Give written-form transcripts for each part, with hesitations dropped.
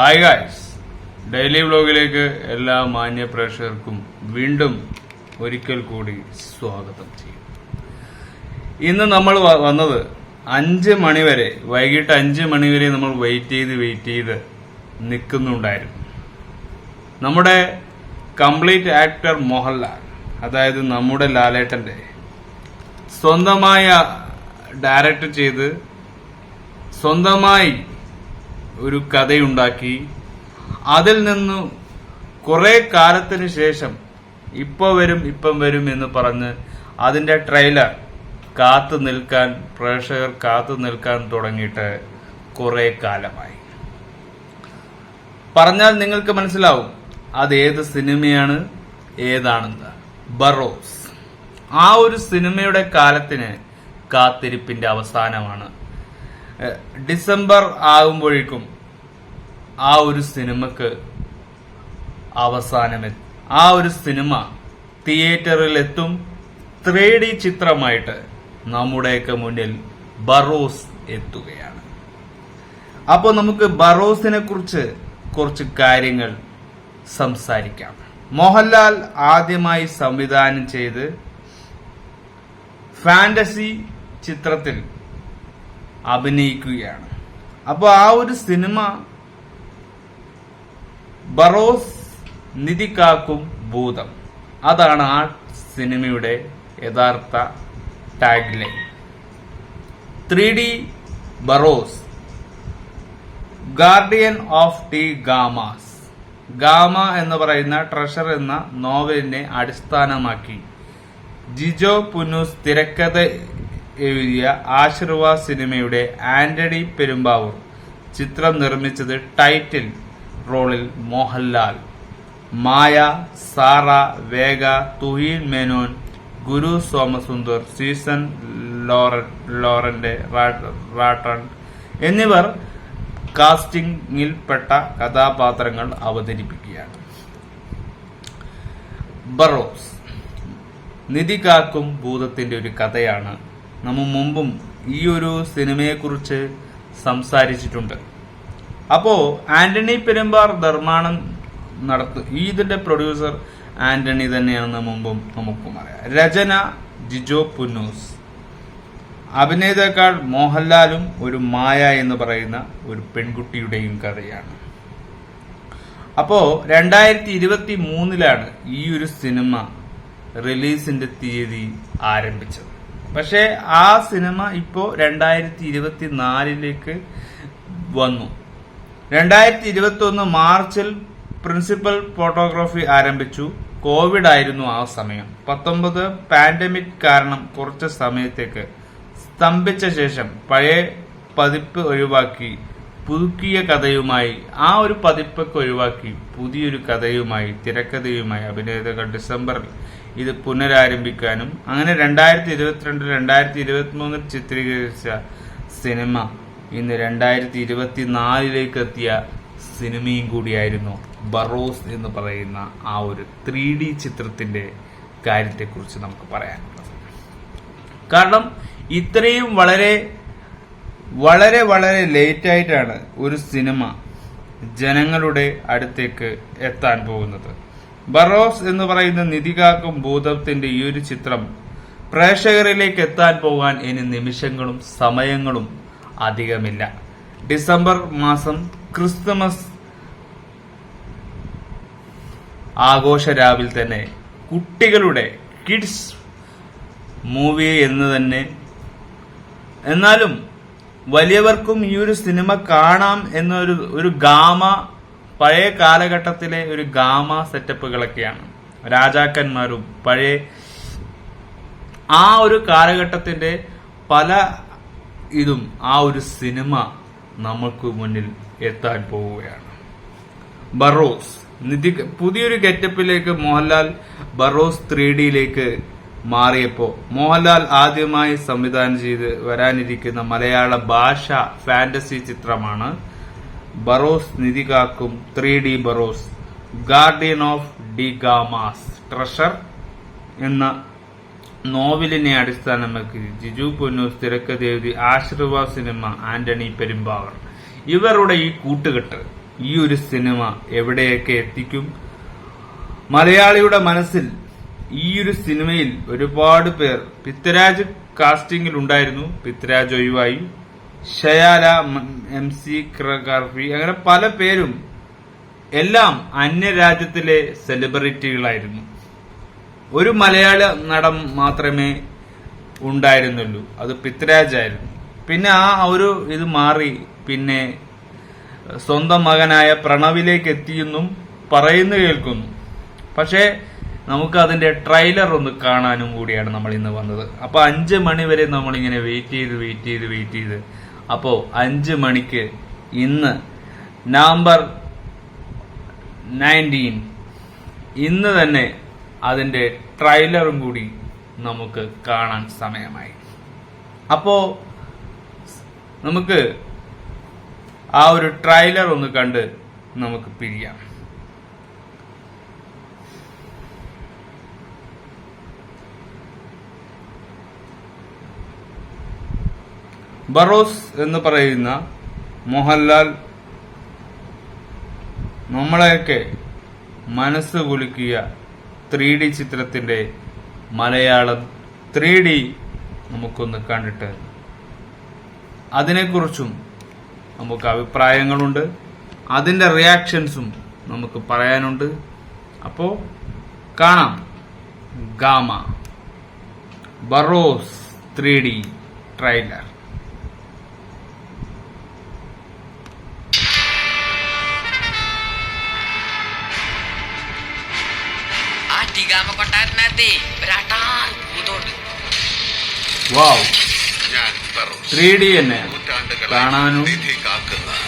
Hi guys, daily വ്ലോഗിലേക്ക് എല്ലാ മാന്യ പ്രേക്ഷകർക്കും വീണ്ടും ഒരിക്കൽ കൂടി സ്വാഗതം ചെയ്യും. ഇന്ന് നമ്മൾ വന്നത് 5 മണിവരെ, വൈകിട്ട് 5 മണിവരെ നമ്മൾ വെയിറ്റ് ചെയ്ത് നിൽക്കുന്നുണ്ടായിരുന്നു. നമ്മുടെ കംപ്ലീറ്റ് ആക്ടർ മോഹൻലാൽ, അതായത് നമ്മുടെ ലാലേട്ടന്റെ സ്വന്തമായ ഡയറക്റ്റ് ചെയ്ത് സ്വന്തമായി ഒരു കഥയുണ്ടാക്കി അതിൽ നിന്ന് കുറെ കാലത്തിന് ശേഷം ഇപ്പം വരും എന്ന് പറഞ്ഞ് അതിന്റെ ട്രെയിലർ പ്രേക്ഷകർ കാത്തു നിൽക്കാൻ തുടങ്ങിയിട്ട് കുറെ കാലമായി. പറഞ്ഞാൽ നിങ്ങൾക്ക് മനസ്സിലാവും അത് ഏത് സിനിമയാണ്, ഏതാണെന്ന്. ബറോസ്. ആ ഒരു സിനിമയുടെ കാലത്തിന് കാത്തിരിപ്പിന്റെ അവസാനമാണ്. ഡിസംബർ ആകുമ്പോഴേക്കും ആ ഒരു സിനിമക്ക് അവസാനമെത്തും. ആ ഒരു സിനിമ തിയേറ്ററിൽ എത്തും. 3D ചിത്രമായിട്ട് നമ്മുടെയൊക്കെ മുന്നിൽ ബറോസ് എത്തുകയാണ്. അപ്പോൾ നമുക്ക് ബറോസിനെ കുറിച്ച് കുറച്ച് കാര്യങ്ങൾ സംസാരിക്കാം. മോഹൻലാൽ ആദ്യമായി സംവിധാനം ചെയ്ത് ഫാന്റസി ചിത്രത്തിൽ അഭിനയിക്കുകയാണ്. അപ്പോൾ ആ ഒരു സിനിമ ബറോസ്, നിധി കാക്കും ഭൂതം. അതാണ് ആ സിനിമയുടെ യഥാർത്ഥ tag line. 3D Barroz, guardian of the Gama's. Gama എന്ന് പറയുന്ന ട്രഷർ എന്ന നോവലിനെ അടിസ്ഥാനമാക്കി ജിജോ പുന്നൂസ് തിരക്കഥ എഴുതിയ ആശീർവാദ് സിനിമയുടെ ആന്റണി പെരുമ്പാവൂർ ചിത്രം നിർമ്മിച്ചത്. ടൈറ്റിൽ റോളിൽ മോഹൻലാൽ, മായ, സാറ, വേഗ, തുഹീൻ മേനോൻ, ഗുരു സോമസുന്ദർ, സീസൺ ലോറന്റ് റാട്ടൺ എന്നിവർ കാസ്റ്റിംഗിൽപ്പെട്ട കഥാപാത്രങ്ങൾ അവതരിപ്പിക്കുകയാണ്. ബറോസ്, നിധി കാക്കും ഭൂതത്തിന്റെ ഒരു കഥയാണ്. നമ്മൾ മുമ്പും ഈ ഒരു സിനിമയെക്കുറിച്ച് സംസാരിച്ചിട്ടുണ്ട്. അപ്പോ ആന്റണി പെരുമ്പാർ നിർമ്മാണം നടത്തും. ഇതിന്റെ പ്രൊഡ്യൂസർ ആന്റണി തന്നെയാണെന്ന് മുമ്പും നമുക്കും അറിയാം. രചന ജിജോ പുന്നൂസ്. അഭിനേതാക്കൾ മോഹൻലാലും ഒരു മായ എന്ന് പറയുന്ന ഒരു പെൺകുട്ടിയുടെയും കഥയാണ്. അപ്പോ 2023 ഈ ഒരു സിനിമ റിലീസിന്റെ തീയതി ആരംഭിച്ചത്. പക്ഷെ ആ സിനിമ ഇപ്പോ 2024 വന്നു. 2021 മാർച്ചിൽ പ്രിൻസിപ്പൽ ഫോട്ടോഗ്രാഫി ആരംഭിച്ചു. കോവിഡ് ആയിരുന്നു ആ സമയം. 19 പാൻഡമിക് കാരണം കുറച്ച് സമയത്തേക്ക് സ്തംഭിച്ച ശേഷം പഴയ പതിപ്പ് ഒഴിവാക്കി പുതുക്കിയ കഥയുമായി, ആ ഒരു പതിപ്പൊക്കെ ഒഴിവാക്കി പുതിയൊരു കഥയുമായി, തിരക്കഥയുമായി അഭിനേതാക്കൾ ഡിസംബറിൽ ഇത് പുനരാരംഭിക്കാനും അങ്ങനെ 2022 2023 ചിത്രീകരിച്ച സിനിമ ഇന്ന് 2024 എത്തിയ സിനിമയും കൂടിയായിരുന്നു ബറോസ് എന്ന് പറയുന്ന ആ ഒരു 3D ചിത്രത്തിന്റെ കാര്യത്തെക്കുറിച്ച് നമുക്ക് പറയാനുള്ളത്. കാരണം ഇത്രയും വളരെ വളരെ വളരെ ലേറ്റ് ആയിട്ടാണ് ഒരു സിനിമ ജനങ്ങളുടെ അടുത്തേക്ക് എത്താൻ പോകുന്നത്. ബറോസ് എന്ന് പറയുന്ന നിധി കാക്കും ഭൂതത്തിന്റെ ഈ ഒരു ചിത്രം പ്രേക്ഷകരിലേക്ക് എത്താൻ പോകാൻ ഇനി നിമിഷങ്ങളും സമയങ്ങളും അധികമില്ല. ഡിസംബർ മാസം ക്രിസ്തുമസ് ആഘോഷ രാവിൽ തന്നെ കുട്ടികളുടെ കിഡ്സ് മൂവി എന്ന് തന്നെ, എന്നാലും വലിയവർക്കും ഈ ഒരു സിനിമ കാണാം എന്നൊരു ഗാമ, പഴയ കാലഘട്ടത്തിലെ ഒരു ഗാമ സെറ്റപ്പുകളൊക്കെയാണ്. രാജാക്കന്മാരും പഴയ ആ ഒരു കാലഘട്ടത്തിന്റെ പല ഇതും ആ ഒരു സിനിമ നമുക്ക് മുന്നിൽ എത്താൻ പോവുകയാണ്. ബറോസ് പുതിയൊരു ഗെറ്റപ്പിലേക്ക് മോഹൻലാൽ ബറോസ് 3Dയിലേക്ക് മാറിയപ്പോ മോഹൻലാൽ ആദ്യമായി സംവിധാനം ചെയ്ത് വരാനിരിക്കുന്ന മലയാള ഭാഷ ഫാന്റസി ചിത്രമാണ് ബറോസ്. നിധി കാക്കും 3D Barroz, guardian of the Gama's treasure എന്ന നോവലിനെ അടിസ്ഥാനമാക്കി ജിജു പുന്നൂസ് തിരക്കഥ എഴുതി ആശീർവാദ് സിനിമ ആന്റണി പെരുമ്പാവൂർ. ഇവരുടെ ഈ കൂട്ടുകെട്ട് ഈ ഒരു സിനിമ എവിടെയൊക്കെ എത്തിക്കും. മലയാളിയുടെ മനസ്സിൽ ഈ ഒരു സിനിമയിൽ ഒരുപാട് പേർ, പൃഥ്വിരാജ് കാസ്റ്റിംഗിൽ ഉണ്ടായിരുന്നു, പൃഥ്വിരാജ് ഒഴിവായി, ഷയാല, MC കർഫി, അങ്ങനെ പല പേരും എല്ലാം അന്യരാജ്യത്തിലെ സെലിബ്രിറ്റികളായിരുന്നു. ഒരു മലയാള നടൻ മാത്രമേ ഉണ്ടായിരുന്നുള്ളൂ, അത് പൃഥ്വിരാജ് ആയിരുന്നു. പിന്നെ ആ ഒരു ഇത് മാറി പിന്നെ സ്വന്തം മകനായ പ്രണവിലേക്ക് എത്തിയെന്നും പറയുന്നു കേൾക്കുന്നു. പക്ഷേ നമുക്ക് അതിന്റെ ട്രെയിലർ ഒന്ന് കാണാനും കൂടിയാണ് നമ്മൾ ഇന്ന് വന്നത്. അപ്പൊ 5 മണി വരെ നമ്മളിങ്ങനെ വെയിറ്റ് ചെയ്ത് അപ്പോ 5 മണിക്ക് ഇന്ന് നവംബർ 19 ഇന്ന് തന്നെ അതിന്റെ ട്രെയിലറും കൂടി നമുക്ക് കാണാൻ സമയമായി. അപ്പോ നമുക്ക് ആ ഒരു ട്രെയിലർ ഒന്ന് കണ്ട് നമുക്ക് പിരിയാം. ബറോസ് എന്ന് പറയുന്ന മോഹൻലാൽ നമ്മളെയൊക്കെ മനസ്സ് കുലുക്കിയ 3D ചിത്രത്തിന്റെ മലയാളം 3D നമുക്കൊന്ന് കണ്ടിട്ട് അതിനെക്കുറിച്ചും നമുക്ക് അഭിപ്രായങ്ങളുണ്ട്, അതിന്റെ റിയാക്ഷൻസും നമുക്ക് പറയാനുണ്ട്. അപ്പോ കാണാം ഗാമ ബറോസ് 3D ട്രെയിലർ. വാവ്, 3D തന്നെ കാണാനും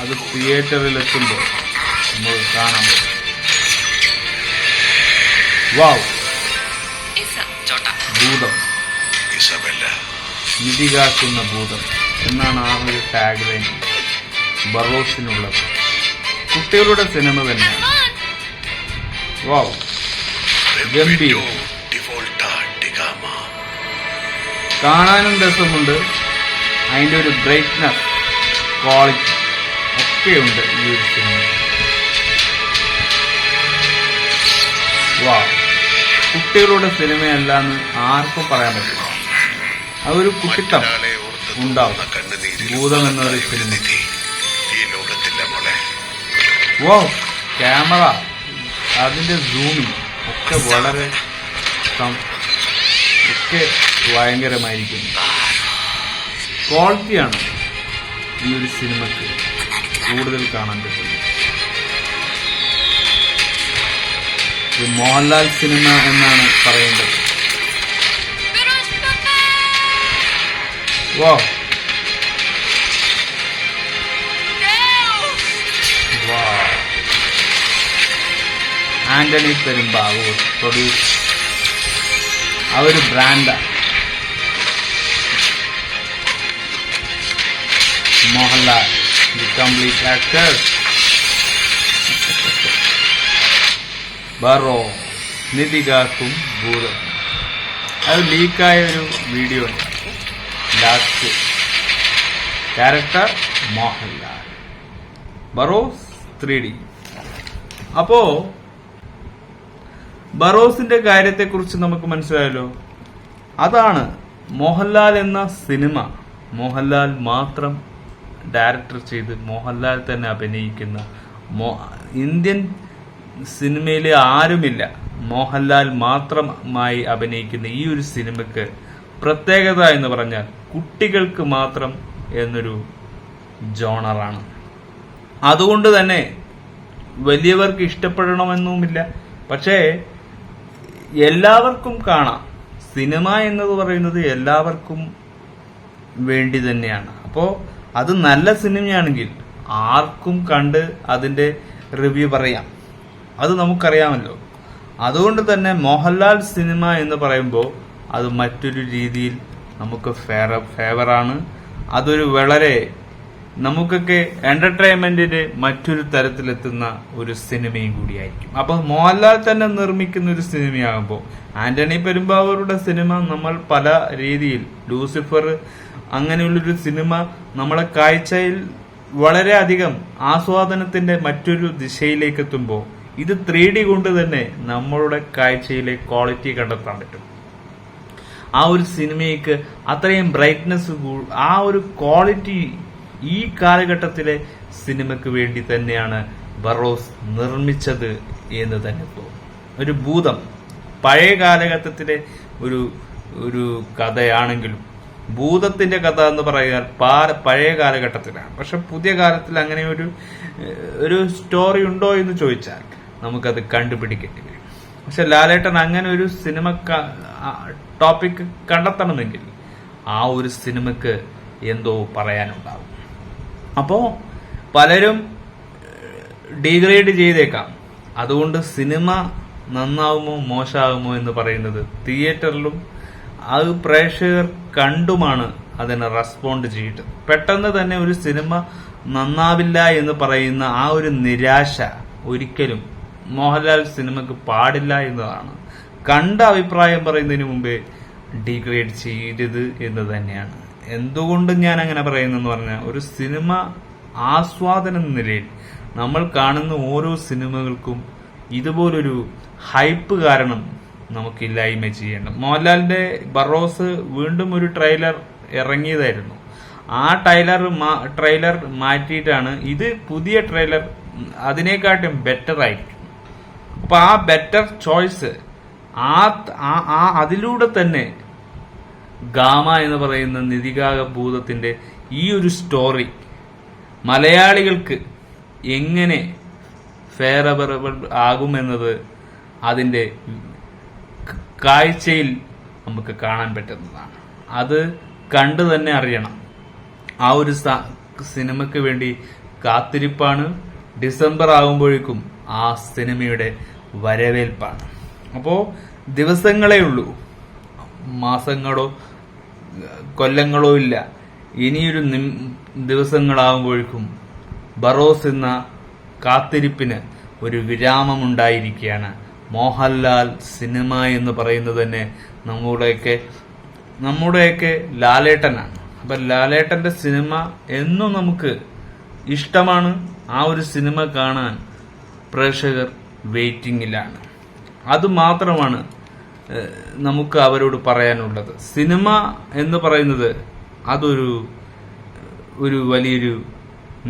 അത് തിയേറ്ററിൽ എത്തുമ്പോൾ നമുക്ക് കാണാൻ പറ്റും. വാവ്, ഭൂതം, നിധി കാക്കുന്ന ഭൂതം എന്നാണ് ആ ഒരു ടാഗ് ലൈൻ ബറോസിനുള്ളത്. കുട്ടികളുടെ സിനിമ തന്നെയാണ്. വാവ്, ഗംഭീരം, കാണാനും രസമുണ്ട്. അതിന്റെ ഒരു ബ്രൈറ്റ്നസ്, ക്വാളിറ്റി ഒക്കെ ഉണ്ട് ഈ ഒരു സിനിമ. വാ, കുട്ടികളുടെ സിനിമയല്ലാന്ന് ആർക്കും പറയാൻ പറ്റില്ല. അതൊരു കുട്ടിത്തം ഉണ്ടാവും ഭൂതം എന്നൊരു സിനിമ. വാ, ക്യാമറ, അതിന്റെ സൂമിങ് ഒക്കെ വളരെ ഒക്കെ ഭയങ്കരമായിരിക്കും. ക്വാളിറ്റിയാണ് ഈ ഒരു സിനിമയ്ക്ക് കൂടുതൽ കാണാൻ പറ്റുന്നത്. ഇത് മോഹൻലാൽ സിനിമ എന്നാണ് പറയേണ്ടത്. വാ, ആന്റണി പെരുമ്പാവൂർ പ്രൊഡ്യൂസ്, ആ ഒരു ബ്രാൻഡാണ് Mohanlal, the complete actor. Barroz, Nidhi Kakkum Bhootham, അത് ലീക്കായ ഒരു വീഡിയോ ഉണ്ട്. Last character Mohanlal, Barroz 3D. അപ്പോ ബറോസിന്റെ കാര്യത്തെക്കുറിച്ച് നമുക്ക് മനസ്സിലായല്ലോ. അതാണ് മോഹൻലാൽ എന്ന സിനിമ മോഹൻലാൽ മാത്രം ഡയറക്ടർ ചെയ്ത് മോഹൻലാൽ തന്നെ അഭിനയിക്കുന്ന, ഇന്ത്യൻ സിനിമയിലെ ആരുമില്ല, മോഹൻലാൽ മാത്രമായി അഭിനയിക്കുന്ന ഈ ഒരു സിനിമയ്ക്ക് പ്രത്യേകത എന്ന് പറഞ്ഞാൽ കുട്ടികൾക്ക് മാത്രം എന്നൊരു ജോണറാണ്. അതുകൊണ്ട് തന്നെ വലിയവർക്ക് ഇഷ്ടപ്പെടണമെന്നുമില്ല, പക്ഷേ എല്ലാവർക്കും കാണാം. സിനിമ എന്നത് പറയുന്നത് എല്ലാവർക്കും വേണ്ടി തന്നെയാണ്. അപ്പോൾ അത് നല്ല സിനിമയാണെങ്കിൽ ആർക്കും കണ്ട് അതിന്റെ റിവ്യൂ പറയാം, അത് നമുക്കറിയാമല്ലോ. അതുകൊണ്ട് തന്നെ മോഹൻലാൽ സിനിമ എന്ന് പറയുമ്പോൾ അത് മറ്റൊരു രീതിയിൽ നമുക്ക് ഫേവറാണ്. അതൊരു വളരെ നമുക്കൊക്കെ എന്റർടൈൻമെന്റിന് മറ്റൊരു തരത്തിലെത്തുന്ന ഒരു സിനിമയും കൂടിയായിരിക്കും. അപ്പൊ മോഹൻലാൽ തന്നെ നിർമ്മിക്കുന്ന ഒരു സിനിമയാകുമ്പോൾ, ആന്റണി പെരുമ്പാവൂരുടെ സിനിമ നമ്മൾ പല രീതിയിൽ, ലൂസിഫർ അങ്ങനെയുള്ളൊരു സിനിമ നമ്മളെ കാഴ്ചയിൽ വളരെയധികം ആസ്വാദനത്തിന്റെ മറ്റൊരു ദിശയിലേക്ക് എത്തുമ്പോൾ ഇത് 3D കൊണ്ട് തന്നെ നമ്മളുടെ കാഴ്ചയിലെ ക്വാളിറ്റി കണ്ടെത്താൻ പറ്റും. ആ ഒരു സിനിമയ്ക്ക് അത്രയും ബ്രൈറ്റ്നസ്, ആ ഒരു ക്വാളിറ്റി ഈ കാലഘട്ടത്തിലെ സിനിമയ്ക്ക് വേണ്ടി തന്നെയാണ് ബറോസ് നിർമ്മിച്ചത് എന്ന് തന്നെ തോന്നും. ഒരു ഭൂതം പഴയ കാലഘട്ടത്തിലെ ഒരു കഥയാണെങ്കിലും ഭൂതത്തിന്റെ കഥ എന്ന് പറയുക പഴയ കാലഘട്ടത്തിലാണ്. പക്ഷെ പുതിയ കാലത്തിൽ അങ്ങനെ ഒരു സ്റ്റോറി ഉണ്ടോ എന്ന് ചോദിച്ചാൽ നമുക്കത് കണ്ടുപിടിക്കേണ്ടി വരും. പക്ഷെ ലാലേട്ടൻ അങ്ങനെ ഒരു സിനിമ ടോപ്പിക് കണ്ടെത്തണമെങ്കിൽ ആ ഒരു സിനിമക്ക് എന്തോ പറയാനുണ്ടാവും. അപ്പോ പലരും ഡീഗ്രേഡ് ചെയ്തേക്കാം. അതുകൊണ്ട് സിനിമ നന്നാവുമോ മോശമാകുമോ എന്ന് പറയുന്നത് തിയേറ്ററിലും അത് പ്രേക്ഷകർ കണ്ടുമാണ് അതിനെ റെസ്പോണ്ട് ചെയ്തിട്ട്. പെട്ടെന്ന് തന്നെ ഒരു സിനിമ നന്നാവില്ല എന്ന് പറയുന്ന ആ ഒരു നിരാശ ഒരിക്കലും മോഹൻലാൽ സിനിമക്ക് പാടില്ല എന്നതാണ്. കണ്ട അഭിപ്രായം പറയുന്നതിന് മുമ്പേ ഡീഗ്രേഡ് ചെയ്യരുത് എന്ന് തന്നെയാണ്. എന്തുകൊണ്ട് ഞാൻ അങ്ങനെ പറയുന്നെന്ന് പറഞ്ഞാൽ, ഒരു സിനിമ ആസ്വാദന നിലയിൽ നമ്മൾ കാണുന്ന ഓരോ സിനിമകൾക്കും ഇതുപോലൊരു ഹൈപ്പ് കാരണം നമുക്കില്ലായ്മ ചെയ്യേണ്ട. മോഹൻലാലിന്റെ ബറോസ് വീണ്ടും ഒരു ട്രെയിലർ ഇറങ്ങിയതായിരുന്നു. ആ ട്രെയിലർ മാറ്റിയിട്ടാണ് ഇത് പുതിയ ട്രെയിലർ അതിനെക്കാട്ടും ബെറ്റർ ആയിരിക്കും. അപ്പൊ ആ ബെറ്റർ ചോയ്സ് അതിലൂടെ തന്നെ ഗാമ എന്ന് പറയുന്ന നിധികാക ഭൂതത്തിന്റെ ഈ ഒരു സ്റ്റോറി മലയാളികൾക്ക് എങ്ങനെ ഫെയറബിൾ ആകുമെന്നത് അതിന്റെ കാഴ്ചയിൽ നമുക്ക് കാണാൻ പറ്റുന്നതാണ്. അത് കണ്ടു തന്നെ അറിയണം. ആ ഒരു സിനിമയ്ക്ക് വേണ്ടി കാത്തിരിപ്പാണ്. ഡിസംബർ ആകുമ്പോഴേക്കും ആ സിനിമയുടെ വരവേൽപ്പാണ്. അപ്പോ ദിവസങ്ങളേ ഉള്ളൂ, മാസങ്ങളോ കൊല്ലങ്ങളോ ഇല്ല. ഇനിയൊരു ദിവസങ്ങളാകുമ്പോഴേക്കും ബറോസ് എന്ന കാത്തിരിപ്പിന് ഒരു വിരാമമുണ്ടായിരിക്കുകയാണ്. മോഹൻലാൽ സിനിമ എന്ന് പറയുന്നത് തന്നെ നമ്മുടെയൊക്കെ ലാലേട്ടനാണ്. അപ്പൊ ലാലേട്ടന്റെ സിനിമ എന്നും നമുക്ക് ഇഷ്ടമാണ്. ആ ഒരു സിനിമ കാണാൻ പ്രേക്ഷകർ വെയിറ്റിംഗിലാണ്. അത് മാത്രമാണ് നമുക്ക് അവരോട് പറയാനുള്ളത്. സിനിമ എന്ന് പറയുന്നത് അതൊരു വലിയൊരു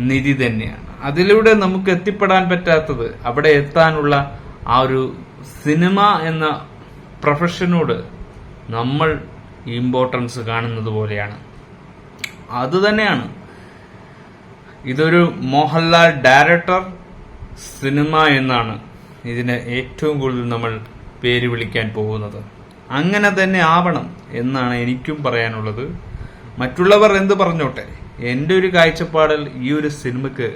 നിധി തന്നെയാണ്. അതിലൂടെ നമുക്ക് എത്തിപ്പെടാൻ പറ്റാത്തത്, അവിടെ എത്താനുള്ള ആ ഒരു സിനിമ എന്ന പ്രൊഫഷനോട് നമ്മൾ ഇമ്പോർട്ടൻസ് കാണുന്നത് പോലെയാണ്. അത് തന്നെയാണ് ഇതൊരു മോഹൻലാൽ ഡയറക്ടർ സിനിമ എന്നാണ് ഇതിനെ ഏറ്റവും കൂടുതൽ നമ്മൾ പേര് വിളിക്കാൻ പോകുന്നത്. അങ്ങനെ തന്നെ ആവണം എന്നാണ് എനിക്കും പറയാനുള്ളത്. മറ്റുള്ളവർ എന്ത് പറഞ്ഞോട്ടെ, എൻ്റെ ഒരു കാഴ്ചപ്പാടിൽ ഈ ഒരു സിനിമക്ക്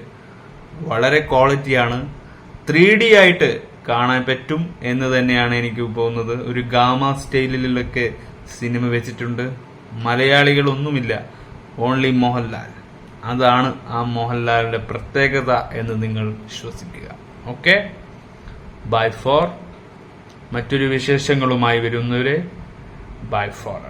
വളരെ ക്വാളിറ്റിയാണ്. 3D ആയിട്ട് കാണാൻ പറ്റും എന്ന് തന്നെയാണ് എനിക്ക് തോന്നുന്നത്. ഒരു ഗാമ സ്റ്റൈലിലൊക്കെ സിനിമ വെച്ചിട്ടുണ്ട്. മലയാളികളൊന്നുമില്ല, ഓൺലി മോഹൻലാൽ. അതാണ് ആ മോഹൻലാലിന്റെ പ്രത്യേകത എന്ന് നിങ്ങൾ വിശ്വസിക്കുക. Okay, bye for. മറ്റൊരു വിശേഷങ്ങളുമായി വരുന്നവരെ ബൈ ഫോർ.